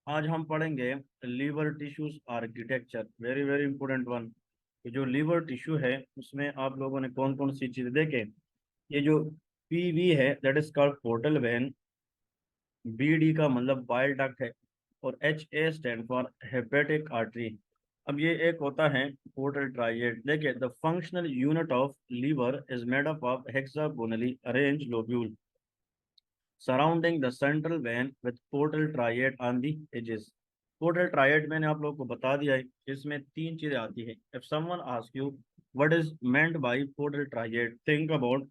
आज हम पढ़ेंगे liver tissues architecture, very very important one. ये जो लीवर टिश्यू है उसमें आप लोगों ने कौन कौन सी चीजें देखे। ये जो पीवी है that is called portal vein, BD का मतलब बाइल डक्ट है, और H A stand for hepatic artery. अब ये एक होता है पोर्टल ट्राइएड। देखिए, the functional unit of liver is made up of hexagonally arrange lobule surrounding the central vein with portal triad on the edges. Portal triad मैंने आप लोगों को बता दिया है, इसमें तीन चीजें आती है। If someone ask you what is meant bye portal triad, think about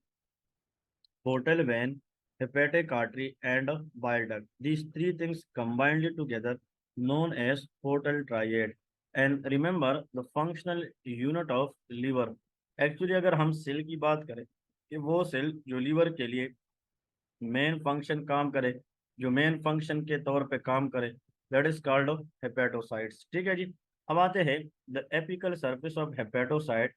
portal vein, hepatic artery, and a bile duct. These three things combined together known as portal triad. And remember the functional unit of liver. Actually अगर हम cell की बात करें कि वो cell जो liver के लिए मेन फंक्शन काम करे, जो मेन फंक्शन के तौर पे काम करे, दैट इज कॉल्ड हेपेटोसाइट्स। ठीक है जी। अब आते हैं the apical surface of hepatocyte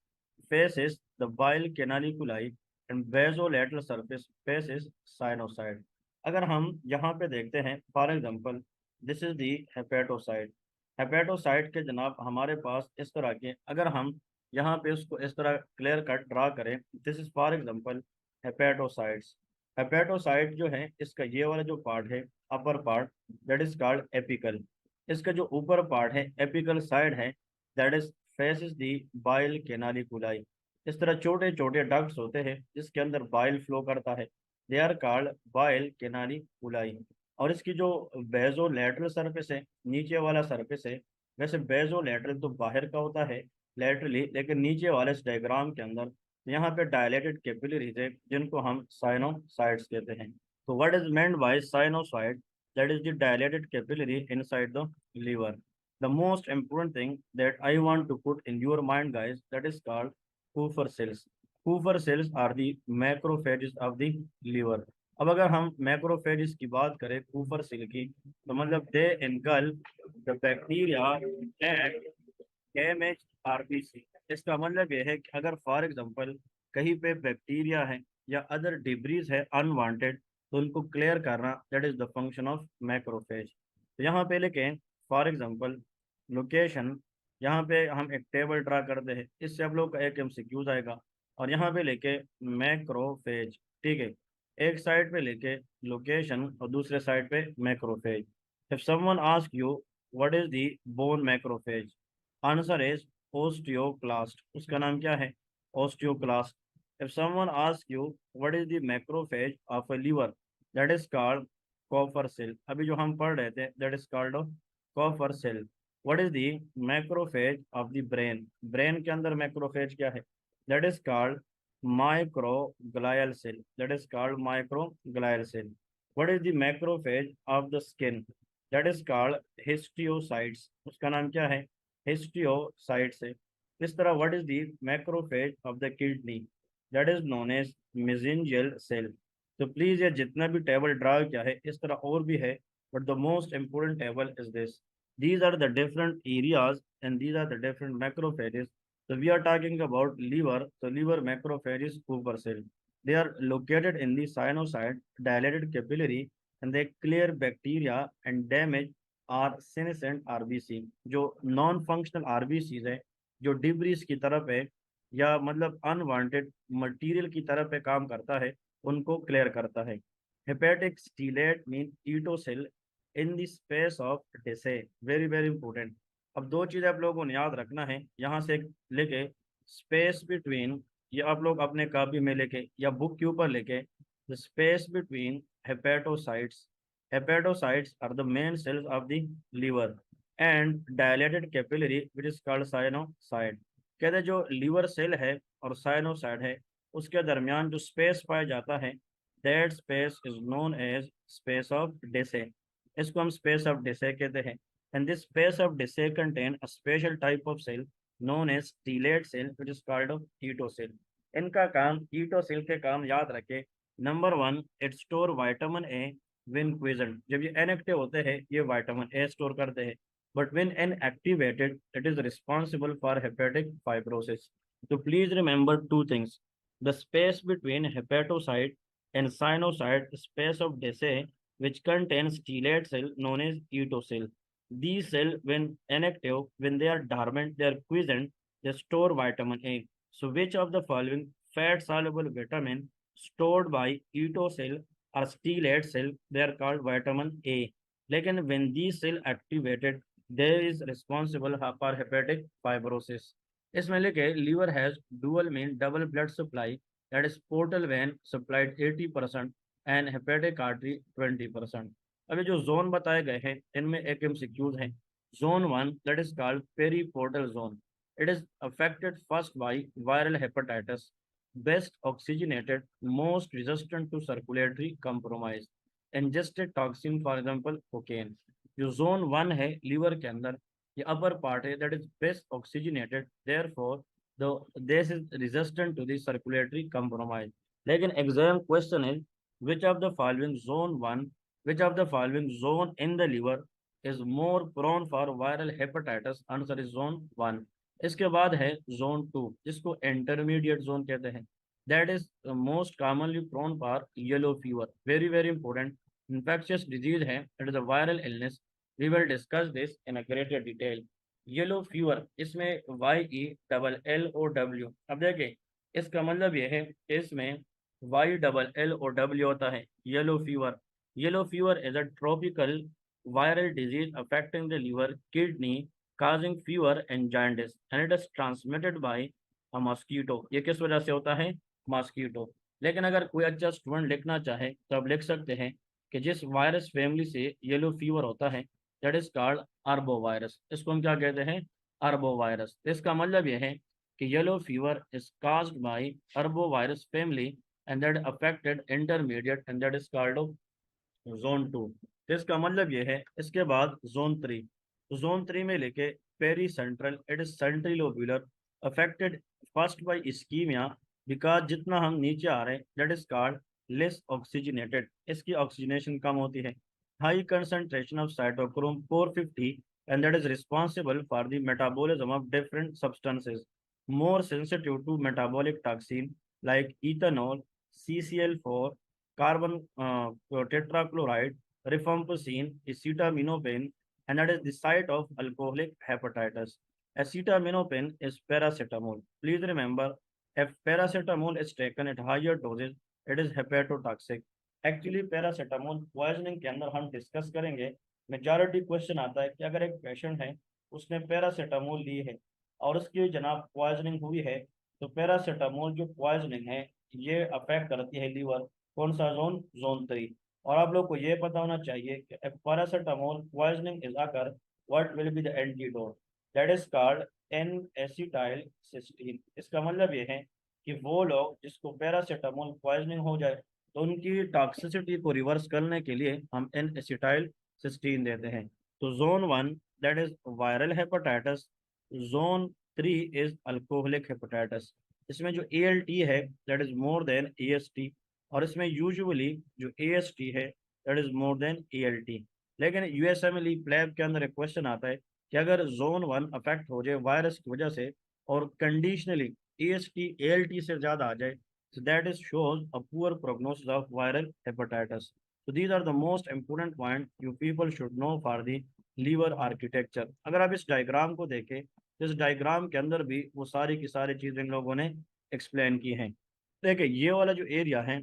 faces the bile canaliculi and basolateral surface faces sinusoid। अगर हम यहाँ पे देखते हैं for example, this is the hepatocyte. Hepatocyte के जनाब हमारे पास इस तरह के, अगर हम यहाँ पे उसको इस तरह क्लियर कट ड्रा करें, this is for example hepatocytes. Hepatocyte जो है इसका ये वाला जो पार्ट है, upper part, that is called apical. इसका जो ऊपर पार्ट है एपिकल साइड है, that is faces the bile canaliculi. इस तरह छोटे छोटे डक्ट्स होते हैं जिसके अंदर बाइल फ्लो करता है, दे आर कॉल्ड बाइल केनालिकुलाई। और इसकी जो बेजो लेटरल सरफेस है, नीचे वाला सरफेस है, वैसे बेजो लेटरल तो बाहर का होता है लेटरली, लेकिन नीचे वाले इस डायग्राम के अंदर यहाँ पे डायलेटेड कैपिलरीज है जिनको हम साइनोसाइड्स कहते हैं। तो what is meant bye sinusoid, that is the dilated capillary inside the liver। The most important thing that I want to put in your mind, guys, that is called Kupffer cells। Kupffer cells are the macrophages of the liver। अब अगर हम macrophages की बात करें Kupffer cell की, तो मतलब दे engulf the bacteria and damage RBC. इसका मतलब यह है कि अगर फॉर एग्जांपल कहीं पे बैक्टीरिया है या अदर डिब्रीज है अनवांटेड, तो उनको क्लियर करना, that is the function of macrophage. तो यहाँ पे लिखें फॉर एग्जांपल लोकेशन, यहाँ पे हम एक टेबल ड्रा करते हैं, इससे आप लोग का एक एमसीक्यूज आएगा। और यहाँ पे लेके मैक्रोफेज, ठीक है, एक साइड पे लेके लोकेशन और दूसरे साइड पे macrophage. If someone ask you what is the bone macrophage, answer is osteoclast. उसका नाम क्या है? Osteoclast. If someone ask you what is the macrophage of a liver, that is called Kupffer cell. अभी जो हम पढ़ रहे थे that is called Kupffer cell. What is the macrophage of the brain, brain के अंदर मैक्रोफेज क्या है? That is called microglial cell, that is called microglial cell. What is the macrophage of the skin, that is called histiocytes. उसका नाम क्या है? Histiocytes है। इस तरह what is the macrophage of the kidney, that is known as mesangial cell. तो please ये जितना भी टेबल ड्रा किया है इस तरह और भी है, but the most important table is this। These are the different areas and these are the different macrophages। So we are talking about liver, so liver macrophages Cooper cell, they are located in the sinusoid dilated capillary and they clear bacteria and damage are senescent RBC। जो non functional RBCs है, जो debris की तरफ है या मतलब unwanted material की तरफ पे काम करता है, उनको क्लियर करता है। Hepatic stellate mean Ito cell in the space of Disse, very very important. अब दो चीज़ आप लोगों ने याद रखना है, यहाँ से लेके स्पेस बिटवीन, ये आप लोग अपने कॉपी में लेके या बुक के ऊपर लेके, the space between hepatocytes. Hepatocytes are the main cells of the liver and dilated capillary which is called sinusoid. कहते हैं जो लीवर सेल है और साइनोसाइड है उसके दरमियान जो स्पेस पाया जाता है, that space is known as space of Disse. इसको हम स्पेस ऑफ डेसे कहते हैं। And this space of Disse contain a special type of cell known as stellate cell which is called Ito cell. इनका काम, Ito cell के काम याद रखे, number one, it store vitamin A when present. जब ये इनएक्टिव होते हैं ये विटामिन ए स्टोर करते हैं, but when inactivated it is responsible for hepatic fibrosis। So please remember two things: the space between hepatocyte and sinusoid, space of Dece which contains stellate cell known as ito cell, These cells, when inactive, when they are dormant, they are quiescent, they store vitamin A. So which of the following fat soluble vitamin stored by keto cell or stellate cell, they are called vitamin A. लेकिन when these cell activated, there is responsible for hepatic fibrosis. इसमें लिखे liver has dual mean double blood supply, that is portal vein supplied 80% and hepatic artery 20%. अभी जो zone बताए गए हैं इनमें एक एमसीक्यूज हैं। Zone one that is called periportal zone. It is affected first by viral hepatitis, best oxygenated, most resistant to circulatory compromise, ingested toxin for example cocaine. जो zone one है लीवर के अंदर, ये अपर पार्ट है, that is best oxygenated, therefore the this is resistant to the circulatory compromise. लेकिन exam question is which of the following zone one, which of the following zone in the liver is more prone for viral hepatitis? Answer is zone one. इसके बाद है zone two, जिसको intermediate zone कहते हैं, that is most commonly prone for yellow fever. Very very important infectious disease है, it is a viral illness. We will discuss this in a greater detail. Yellow fever, इसमें YELLOW। अब देखिए इसका मतलब ये है कि इसमें YLLOW होता है yellow fever. Yellow fever is a tropical viral disease affecting the liver, kidney, causing fever and jaundice, and it is transmitted by a mosquito. ये किस वजह से होता है? मॉस्कीटो। लेकिन अगर कोई अच्छा स्टूडेंट लिखना चाहे तो आप लिख सकते हैं कि जिस वायरस फैमिली से येलो फीवर होता है, that is called arbovirus. इसको हम क्या कहते हैं? Arbovirus. इसका मतलब यह है कि yellow fever is caused by arbovirus family and that affected intermediate and that is called zone two. तो इसका मतलब ये है। इसके बाद जोन थ्री, तो जोन थ्री में लेके pericentral, it is central lobular, affected first by ischemia, because जितना हम नीचे आ रहे हैं that is called less oxygenated, इसकी ऑक्सीजनेशन कम होती है। High concentration of cytochrome 450 and that is responsible for the metabolism of different substances, more sensitive to metabolic toxin like ethanol, CCl4, carbon tetrachloride, rifampicin, acetaminophen, and that is the site of alcoholic hepatitis. Acetaminophen is paracetamol. Please remember, if paracetamol is taken at higher doses, it is hepatotoxic. Actually paracetamol poisoning के अंदर हम discuss करेंगे। Majority question आता है कि अगर एक patient है उसने पैरासीटामोल ली है और उसकी जनाब पॉइजनिंग हुई है, तो पैरासीटामोल जो पॉइजनिंग है ये अफेक्ट करती है लीवर। कौन सा जोन? Zone three. और आप लोग को ये पता होना चाहिए कि paracetamol poisoning is occur, what will be the antidote, that is called N acetyl cysteine. इसका मतलब ये है कि वो लोग जिसको पैरासीटामोल पॉइजनिंग हो जाए तो उनकी टॉक्सिसिटी को रिवर्स करने के लिए हम एन एसिटाइल सिस्टीन देते हैं। तो zone one that is viral hepatitis, zone three is alcoholic hepatitis. इसमें जो ALT है that is more than AST, और इसमें यूजुअली जो AST है that is more than ALT। लेकिन USMLE प्लेब के अंदर एक क्वेश्चन आता है कि अगर जोन वन अफेक्ट हो जाए वायरस की वजह से और कंडीशनली AST ALT से ज़्यादा आ जाए, so that is shows a poor prognosis of viral hepatitis. So these are the most important point you people should know for the liver architecture. अगर आप इस डायग्राम को देखें तो इस डायग्राम के अंदर भी वो सारी की सारी चीज़ें इन लोगों ने एक्सप्लेन की हैं। देखिए ये वाला जो एरिया है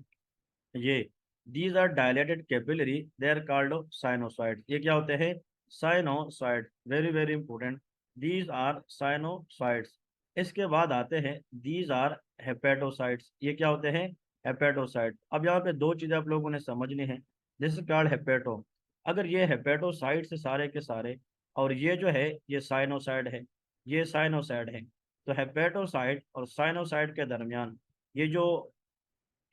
ये, these are dilated capillary, they are called sinusoid. ये क्या होते हैं? Sinusoid. Very very important, these are sinusoids. इसके बाद आते हैं दीज आर हेपेटोसाइड्स। ये क्या होते हैं? हेपेटोसाइड। अब यहाँ पे दो चीज़ें आप लोगों ने समझनी है। This is called hepato. अगर ये हेपेटोसाइड से सारे के सारे और ये जो है ये साइनोसाइड है, ये साइनोसाइड है, तो हेपेटोसाइड और साइनोसाइड के दरमियान ये जो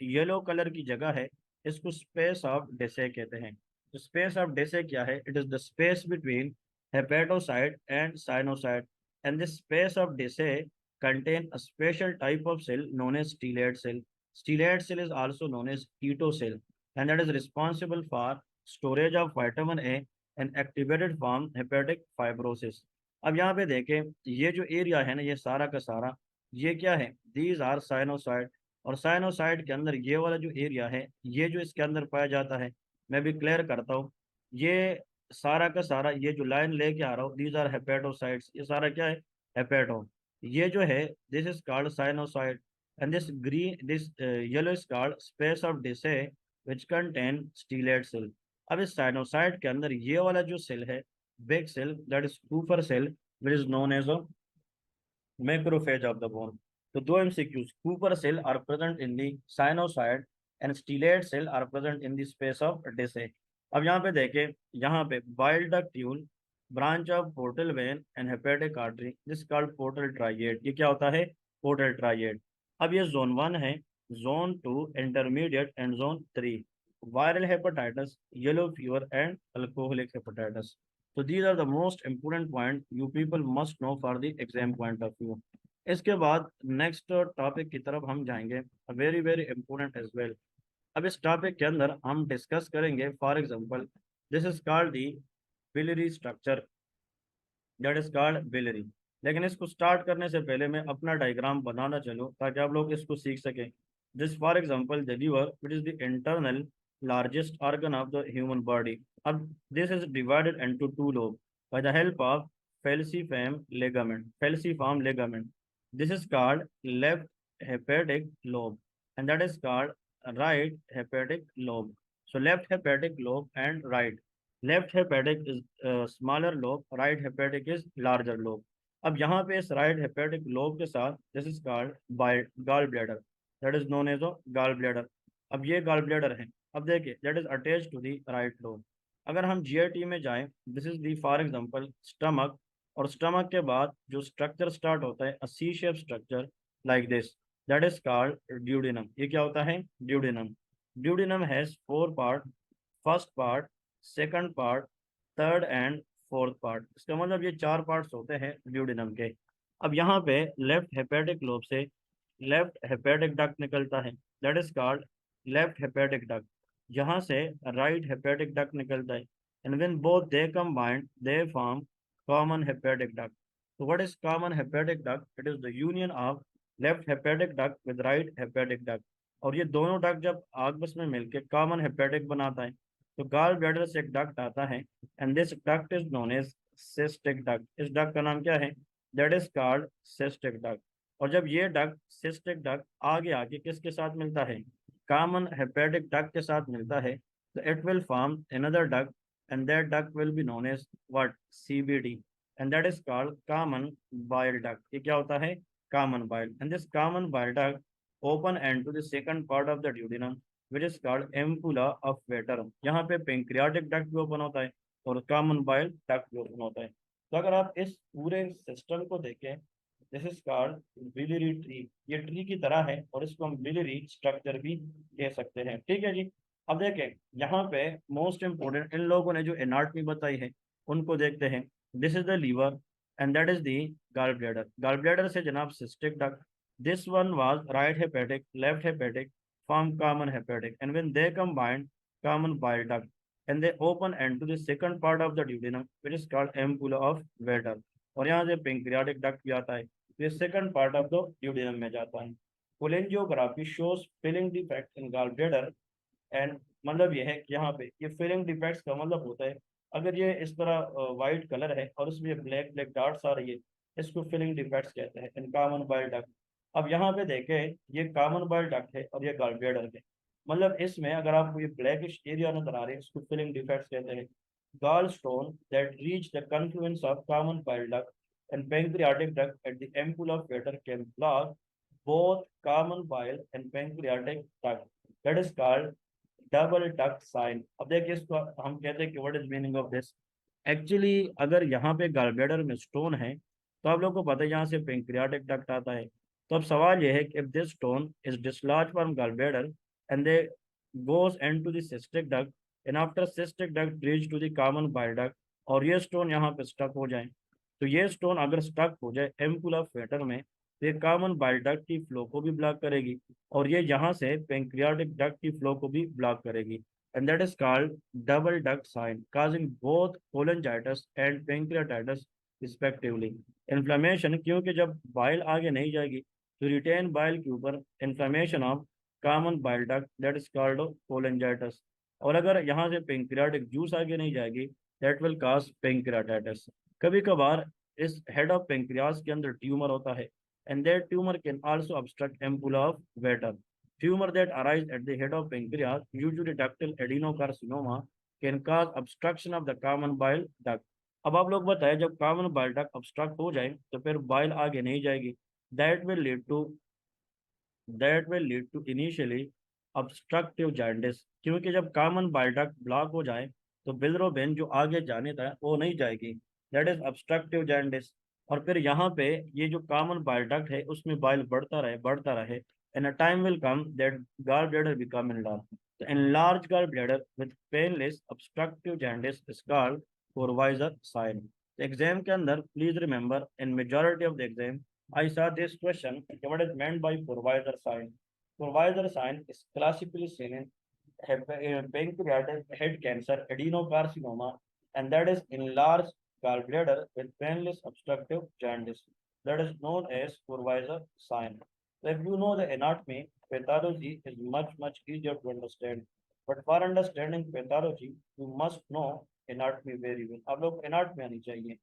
येलो कलर की जगह है इसको स्पेस ऑफ डेसे कहते हैं। तो स्पेस ऑफ डेसे क्या है? It is the space between hepatocyte and sinusoid, and this space of Disse contain a special type of cell known as stellate cell. Stellate cell is also known as keto cell, and that is responsible for storage of vitamin A and activated form hepatic fibrosis. अब यहाँ पे देखें ये जो area है ना ये सारा का सारा ये क्या है? These are sinusoid. और साइनोसाइड के अंदर ये वाला जो एरिया है ये जो इसके अंदर पाया जाता है, मैं भी क्लियर करता हूँ। ये सारा का सारा ये जो लाइन लेके आ रहा हूँ, दीज आर हेपेटोसाइट्स, ये सारा क्या है, हेपेटो। ये जो है, this is called sinusoid, and this yellow is called space of Disse which contain stellate cell. अब इस साइनोसाइड के अंदर ये वाला जो सेल है, big cell, that is Kupffer cell, which is known as a macrophage of the bone. तो दो MCQs, Cooper cell are present in the sinusoid and stellate cell are present in the space of Disse. अब यहाँ पे देखें, यहाँ पे bile duct tube, branch of portal vein and hepatic artery, this called portal triad. ये क्या होता है, portal triad। अब ये zone 1 है, zone 2 intermediate and zone 3 viral hepatitis, yellow fever and alcoholic hepatitis. So these are the most important point you people must know for the exam point of view. इसके बाद next topic की तरफ हम जाएंगे, very very important as well. अब इस topic के अंदर हम डिस्कस करेंगे, for example this is called the biliary structure, that is called biliary. लेकिन इसको स्टार्ट करने से पहले मैं अपना डायग्राम बनाना चलूँ ताकि आप लोग इसको सीख सकें। This for example the liver, which is the internal largest organ of the human body. अब this is divided into two lobe by the help of falciform ligament. This is called left hepatic lobe, and that is called right hepatic lobe. So left hepatic lobe and right. Left hepatic is smaller lobe, right hepatic is larger lobe. अब यहाँ पे इस right hepatic lobe के साथ this is called gall bladder, that is known as a gall bladder. अब ये gall bladder है। अब देखिए, that is attached to the right lobe. अगर हम GIT में जाएं, this is the for example stomach, और स्टमक के बाद जो स्ट्रक्चर स्टार्ट होता है, C shape structure like this, that is called duodenum. ये क्या होता है, duodenum. Duodenum has four part, first part, second part, third and fourth part. इसका मतलब ये चार पार्ट्स होते हैं ड्यूडेनम के। अब यहाँ पे लेफ्ट हेपेटिक लोब से लेफ्ट हेपेटिक डक्ट निकलता है, that is called left hepatic duct. यहाँ से राइट हेपेटिक डक्ट निकलता है, and when both they combined they form common hepatic duct. So what is common hepatic duct? It is the union of left hepatic duct with right hepatic duct. और ये दोनों duct जब आपस में मिलके common hepatic बनाता है, तो गॉल ब्लैडर से एक डक्ट आता है, and this duct is known as cystic duct. इस डक्ट का नाम क्या है, that is called cystic duct. और जब ये डक्ट सिस्टिक डक्ट आगे आके किसके साथ मिलता है, कॉमन हेपेटिक डक्ट के साथ मिलता है, तो it will form another duct, and that duct will be known as what, CBD, and that is called common bile duct। ये क्या होता है, common bile, and this common bile duct open end to the second part of the duodenum which is called ampulla of Vater। यहाँ पे pancreatic duct भी open होता है और common bile duct भी open होता है। तो अगर आप इस पूरे सिस्टम को देखें, this is called biliary tree. ये ट्री की तरह है और इसको हम बिलियरी स्ट्रक्चर भी कह सकते हैं, ठीक है जी। अब देखें, यहाँ पे मोस्ट इंपोर्टेंट इन लोगों ने जो एनाटॉमी बताई है उनको देखते हैं। This is the liver and that is the gall bladder. Gall bladder से जनाब cystic duct, this one was right hepatic, left hepatic, form common hepatic, and when they combined common bile duct and they open and to the second part of the duodenum which is called ampulla of Vater. और यहाँ से pancreatic duct भी आता है, ये second part of the duodenum में जाता है। Cholangiography shows filling defect in gall bladder, and मतलब ये है कि यहाँ पे ये फिलिंग डिफेक्ट्स का मतलब होता है, अगर ये इस तरह वाइट कलर है और इसमें ब्लैक ब्लैक डॉट्स आ रही है, इसको फिलिंग डिफेक्ट्स कहते हैं इन कॉमन बाइल डक्ट। अब यहाँ पे देखें, ये कॉमन बाइल डक्ट है और ये गॉल ब्लैडर है, मतलब इसमें अगर आपको ये ब्लैकिश एरिया नजर आ रहे हैं, इसको फिलिंग डिफेक्ट्स कहते हैं। Gall stone that reach the confluence of common bile duct and pancreatic duct at the ampulla of Vater can block both common bile and pancreatic duct, that is called double duct sign. अब देखिए, इसको हम कहते हैं कि what is meaning of this. Actually अगर यहाँ पे गॉल ब्लैडर में स्टोन है, तो आप लोगों को पता है यहाँ से पेंक्रियाटिक डक्ट आता है। तो अब सवाल ये है कि if this stone is dislodge from gall bladder and they goes and to the cystic duct, and after cystic duct reach to the common bile duct, और ये स्टोन यहाँ पे स्टक हो जाए, तो ये स्टोन अगर स्टक हो जाए एम्पुल ऑफ वेटर में, तो ये कॉमन बाइल डक्ट की फ्लो को भी ब्लॉक करेगी, और ये यहाँ से पेंक्रियाटिक डक्ट की फ्लो को भी ब्लॉक करेगी, and that is called double duct sign, causing both cholangitis and pancreatitis respectively. Inflammation, क्योंकि जब बाइल आगे नहीं जाएगी तो रिटेन बाइल के ऊपर inflammation of common bile duct, that is called cholangitis. और अगर यहाँ से पेंक्रियाटिक जूस आगे नहीं जाएगी दैट विल कॉज पेंक्रियाटाइटिस। कभी कभार इस हेड ऑफ पेंक्रियास के अंदर ट्यूमर होता है, and that tumour can also obstruct ampulla of Vater. Tumor that arise at the head of pancreas, usually ductal adenocarcinoma, can cause obstruction of the common bile duct. अब आप लोग बताएं, जब common bile duct obstruct हो जाए तो फिर bile आगे नहीं जाएगी। That will lead to initially obstructive jaundice, क्योंकि जब कॉमन बाइल डक्ट ब्लॉक हो जाए तो बिलिरुबिन जो आगे जाने था वो नहीं जाएगी। That is obstructive jaundice। और फिर यहाँ पे ये जो कॉमन बाइल डक्ट है उसमें बाइल बढ़ता रहे, and a time will come that gallbladder become enlarged. The enlarged gallbladder with painless obstructive jaundice is called Purvisor sign. The exam के अंदर please remember in majority of the exam I saw this question, what is meant by Purvisor sign. Purvisor sign is classically seen in pancreatic head cancer, adenocarcinoma, and that is enlarged gallbladder with painless obstructive jaundice. That is known as Purvisor sign. So if you know the anatomy, pathology is much easier to understand. But for understanding pathology, you must know anatomy very well. आप लोग anatomy आनी चाहिए।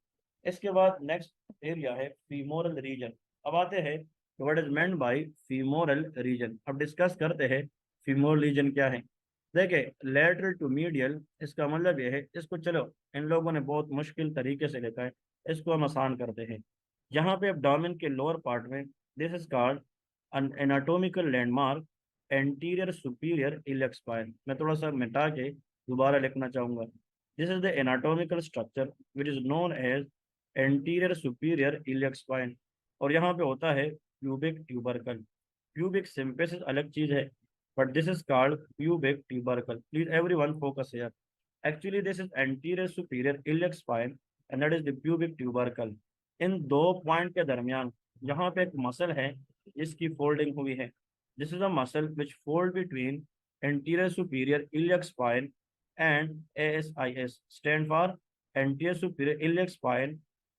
इसके बाद next area है femoral region. अब आते हैं what is meant by femoral region. अब डिस्कस करते हैं फीमोरल रीजन क्या है। देखिए, लेटरल टू मीडियल, इसका मतलब ये है, इसको चलो इन लोगों ने बहुत मुश्किल तरीके से लिखा है, इसको हम आसान करते हैं। यहाँ पे एब्डोमेन के लोअर पार्ट में, this is called an anatomical landmark anterior superior iliac spine। मैं थोड़ा सा मिटा के दोबारा लिखना चाहूंगा। This is the anatomical structure which is known as anterior superior iliac spine। और यहाँ पे होता है प्यूबिक ट्यूबरकल। प्यूबिक सिम्पेसिस अलग चीज है, but this is called pubic tubercle. Please everyone focus here. Actually this is anterior superior iliac spine and that is the pubic tubercle. इन दो पॉइंट के दरमियान यहाँ पे एक मसल है जिसकी फोल्डिंग हुई है। This is a muscle which fold between anterior superior iliac spine and ASIS stand for anterior superior iliac spine।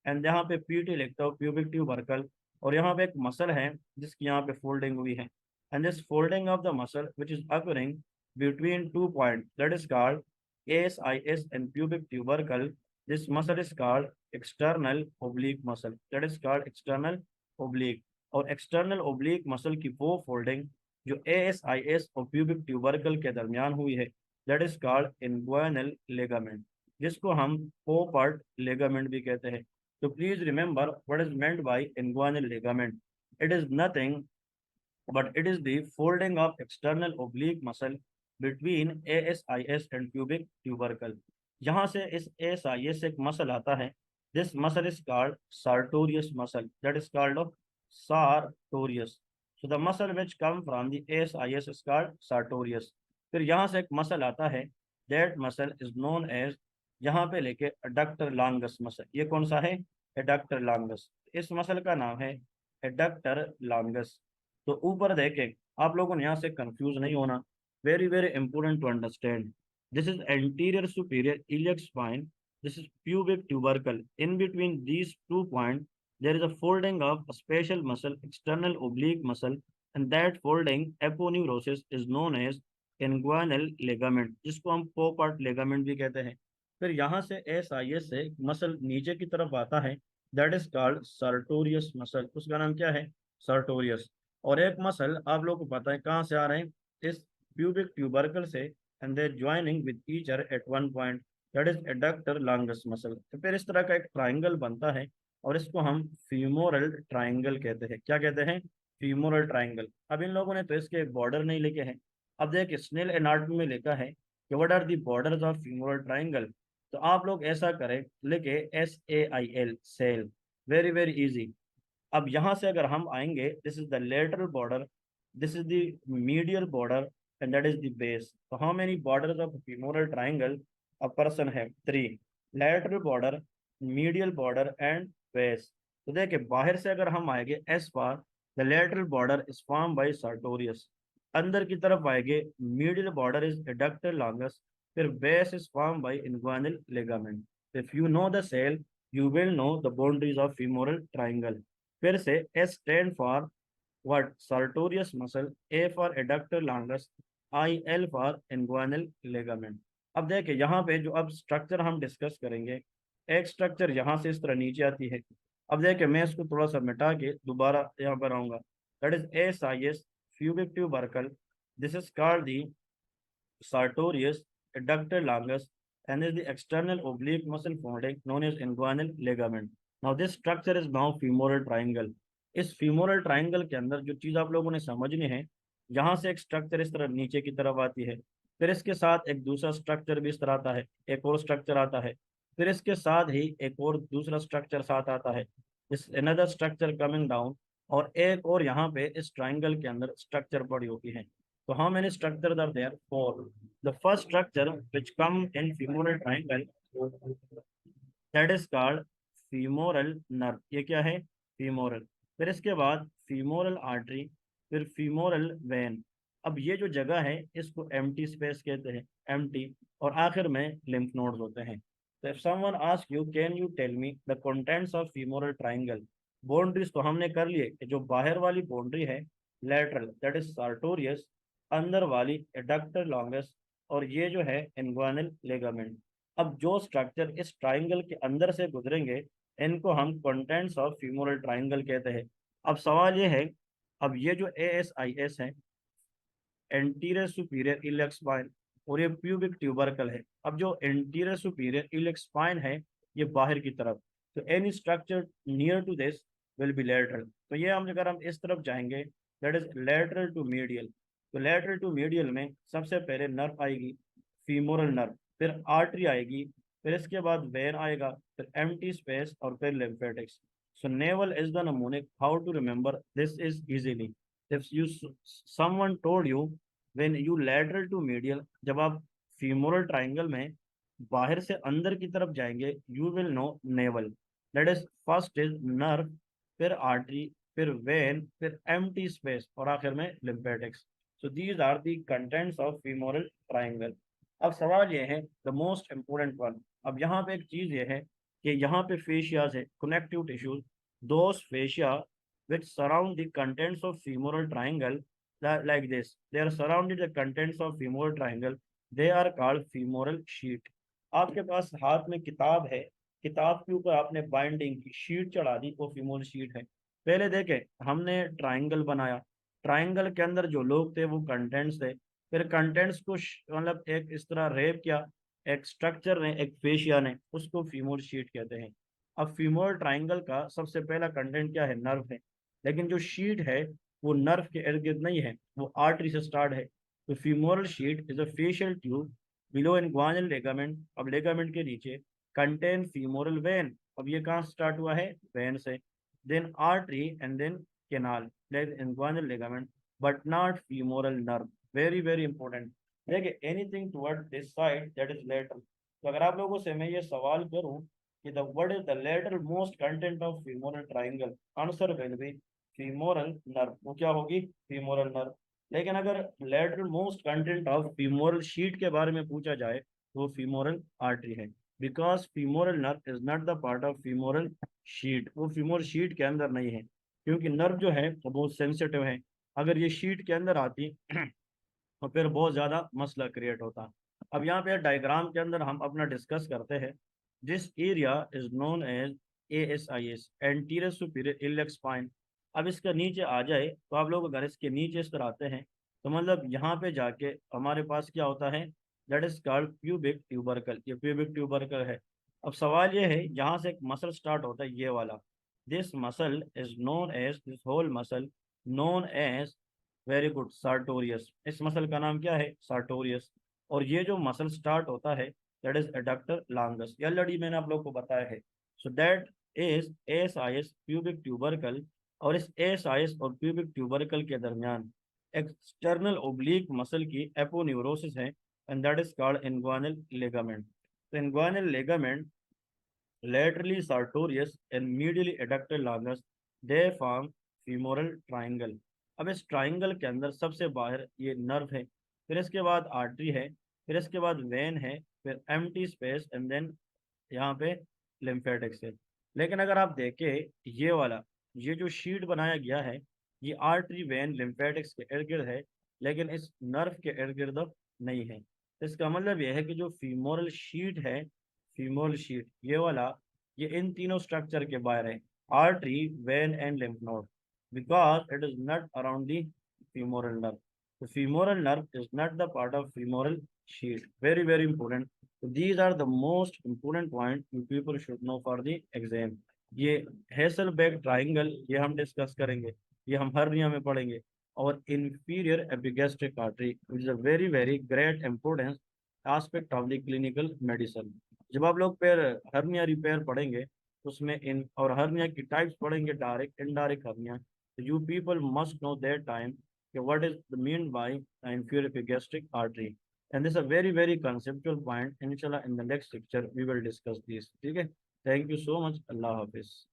And यहाँ पे पीटी लिखता हो प्यूबिक ट्यूबरकल। और यहाँ पे एक मसल है जिसकी यहाँ पे फोल्डिंग हुई है, and this folding of the muscle which is occurring between 2 points, that is called ASIS and pubic tubercle. This muscle is called external oblique muscle. That is called external oblique। और external oblique muscle की वो folding जो ASIS और pubic tubercle के दरमियान हुई है, that is called inguinal ligament, जिसको हम पोपर्ट लेगामेंट भी कहते हैं। तो please remember what is meant bye inguinal ligament. It is nothing but it is the folding of external oblique muscle between ASIS and pubic tubercle। यहाँ से इस ASIS से एक मसल आता है। This muscle is called sartorius muscle। That is called of sartorius। So the muscle which come from the ASIS is called sartorius। फिर यहाँ से एक मसल आता है, that muscle is known as, यहाँ पे लेके adductor longus muscle। ये कौन सा है? adductor longus। इस मसल का नाम है adductor longus। तो ऊपर देखें, आप लोगों ने यहाँ से कंफ्यूज नहीं होना। Very very important to understand. This is anterior superior iliac spine। This is pubic tubercle। In between these 2 points there is a folding of a special muscle, external oblique muscle, and that folding aponeurosis is known as inguinal ligament, जिसको हम पोपार्ट ligament भी कहते हैं। फिर यहाँ से SIS से muscle नीचे की तरफ आता है, that is called sartorius muscle. उसका नाम क्या है? sartorius। और एक मसल आप लोग को पता है कहाँ से आ रहे हैं? इस प्यूबिक ट्यूबरकल से, and they joining with each other at 1 point, that is adductor longus muscle. तो फिर इस तरह का एक ट्राइंगल बनता है और इसको हम फीमोरल ट्राइंगल कहते हैं। क्या कहते हैं? Femoral triangle. अब इन लोगों ने तो इसके बॉर्डर नहीं लिखे हैं। अब देखिए, स्नेल एनाटॉमी में लिखा है कि what are the borders of femoral triangle. तो आप लोग ऐसा करें, लिखे SAIL sail. Very very easy. अब यहाँ से अगर हम आएंगे, this is the lateral border, this is the medial border, and that is the base. तो how many borders of femoral triangle a person है? 3। Lateral border, medial border and base. तो देखिए, बाहर से अगर हम आएंगे, as per the lateral border is form by sartorius। अंदर की तरफ आएंगे, medial border is adductor longus, फिर base is form by inguinal ligament. If you know the sail, you will know the boundaries of femoral triangle। फिर से S stand for what? Sartorius muscle, A for adductor longus, IL for inguinal ligament। अब देखिए यहाँ पे जो अब structure हम discuss करेंगे, एक स्ट्रक्चर यहाँ से इस तरह नीचे आती है। अब देखिए मैं इसको थोड़ा सा मिटा के दोबारा यहाँ पर आऊंगा। That is SIS pubic tubercle. This is called the sartorius adductor longus and is the external oblique muscle folding known as inguinal ligament. Now this structure is now femoral triangle. इस femoral triangle के अंदर जो चीज आप लोगों ने समझनी है, यहाँ से एक स्ट्रक्चर इस तरह नीचे की तरफ आती है, फिर इसके साथ एक दूसरा स्ट्रक्चर भी इस तरह आता है, एक और स्ट्रक्चर आता है, फिर इसके साथ ही एक और दूसरा स्ट्रक्चर साथ आता है, इस अनदर स्ट्रक्चर कमिंग डाउन, और एक और यहाँ पे इस ट्राइंगल के अंदर स्ट्रक्चर पड़ी होती है। So how many structures are there? Four. The first structure which come in femoral triangle, that is called femoral nerve. ये क्या है? Femoral. फिर इसके बाद femoral artery, फिर femoral vein. अब ये जो जगह है इसको empty space कहते हैं, empty, और आखिर में lymph nodes होते हैं। So if someone asks you, can you tell me the contents of femoral triangle? Boundaries तो हमने कर लिए कि जो बाहर वाली बाउंड्री है lateral, that is sartorius, अंदर वाली एडक्टर लॉन्गस, और ये जो है इन्ग्वानल लिगामेंट। अब जो स्ट्रक्चर इस ट्राइंगल के अंदर से गुजरेंगे इनको हम कंटेंट्स ऑफ फीमोरल ट्राइंगल कहते हैं। अब सवाल ये है, अब ये जो ASIS है, एंटीरियर सुपीरियर इलियक स्पाइन, और ये प्यूबिक ट्यूबरकल है। अब जो एंटीरियर सुपीरियर इलियक स्पाइन है ये बाहर की तरफ, तो any structure near to this will be lateral. तो ये हम अगर हम इस तरफ जाएंगे, that is lateral to medial. तो लेटरल टू मीडियल में सबसे पहले नर्व आएगी, फीमोरल नर्व, फिर आर्टरी आएगी, फिर इसके बाद वेन आएगा, फिर एम्प्टी स्पेस, और फिर lymphatics. So navel is the mnemonic, how to remember this is easily. if you someone told you when you lateral to medial, जब आप femoral triangle में बाहर से अंदर की तरफ जाएंगे, you will know navel, that is first is nerve, फिर artery, फिर vein, फिर empty space, और आखिर में lymphatics. So these are the contents of femoral triangle. अब सवाल ये है the most important one, अब यहाँ पे एक चीज ये है कि यहाँ पे fascias है, connective tissues, those fascia which surround the contents of femoral triangle, like this, they are surrounded the contents of femoral triangle, they are called femoral sheet. आपके पास हाथ में किताब है, किताब के ऊपर आपने बाइंडिंग की शीट चढ़ा दी, वो फीमोरल शीट है। पहले देखें हमने ट्राइंगल बनाया, ट्राइंगल के अंदर जो लोग थे वो कंटेंट्स थे, फिर कंटेंट्स को मतलब एक इस तरह रेप किया एक स्ट्रक्चर ने, एक फेशिया ने, उसको फीमोरल शीट कहते हैं। अब फीमोरल ट्राइंगल का सबसे पहला कंटेंट क्या है? नर्व है, लेकिन जो शीट है वो नर्व के इर्द गिर्द नहीं है, वो आर्टरी से स्टार्ट है। तो femoral sheath is a fascial tube below inguinal ligament, अब लिगामेंट के नीचे, कंटेन फीमोरल वेन, अब ये कहाँ स्टार्ट हुआ है? वेन से, then artery and then canal, then inguinal ligament, but not femoral nerve. Very very important. देखिए anything toward this side that is lateral. तो अगर आप लोगों से मैं ये सवाल करूं कि the what is the lateral most content of femoral triangle, answer will be femoral nerve. वो क्या होगी? Femoral nerve. लेकिन अगर lateral most content of femoral sheet के बारे में पूछा जाए तो वो फीमोरल आर्टरी है, because femoral nerve is not the part of femoral sheet. वो फीमोरल शीट के अंदर नहीं है, क्योंकि नर्व जो है वो बहुत सेंसिटिव है। अगर ये शीट के अंदर आती तो फिर बहुत ज़्यादा मसला क्रिएट होता। अब यहाँ पे डायग्राम के अंदर हम अपना डिस्कस करते हैं। This area is known as ASIS, anterior superior iliac spine. अब इसका नीचे आ जाए तो आप लोग अगर इसके नीचे इस तरह आते हैं तो मतलब यहाँ पे जाके हमारे पास क्या होता है? That is called pubic tubercle. ये प्यूबिक ट्यूबरकल है। अब सवाल ये है, यहाँ से एक मसल स्टार्ट होता है, ये वाला, this muscle is known as, this whole muscle known as, very good, sartorius. इस मसल का नाम क्या है? सार्टोरियस। और ये जो मसल स्टार्ट होता है दैट इज एडक्टर लॉन्गस, ये ऑलरेडी मैंने आप लोग को बताया है। So that is ASIS pubic tubercle. और इस ASIS और प्यूबिक ट्यूबरकल के दरमियान एक्सटर्नल ओब्लिक मसल की एपोन्यूरोसिस है, and that is called inguinal ligament. तो inguinal ligament laterally sartorius and medially adductor longus, they form femoral triangle। अब इस ट्राइंगल के अंदर सबसे बाहर ये नर्व है, फिर इसके बाद आर्टरी है, फिर इसके बाद वेन है, फिर एम्प्टी स्पेस, एंड देन यहाँ पे लिम्फेटिक्स है। लेकिन अगर आप देखें ये वाला, ये जो शीट बनाया गया है ये आर्टरी वेन लिम्फेटिक्स के इर्द गिर्द है, लेकिन इस नर्व के इर्द गिर्द नहीं है। इसका मतलब यह है कि जो फीमोरल शीट है, फीमोरल शीट ये वाला, ये इन तीनों स्ट्रक्चर के बाहर है, artery, when and lymph node, because it is not around the femoral nerve. The femoral nerve is not the part of femoral sheath. Very, very important. So these are the most important point you people should know for the exam. ये हेसलबेक triangle ये हम discuss करेंगे, ये हम hernia में पढ़ेंगे, और inferior epigastric artery which is a very very great importance aspect of the clinical medicine. जब आप लोग पैर हर्निया रिपेयर पढ़ेंगे उसमें इन और हर्निया की टाइप्स पढ़ेंगे, direct indirect hernia, you people must know that time what is the mean by inferior epigastric artery, and this is a very very conceptual point. Inshallah in the next lecture we will discuss this. Okay, thank you so much. Allah Hafiz.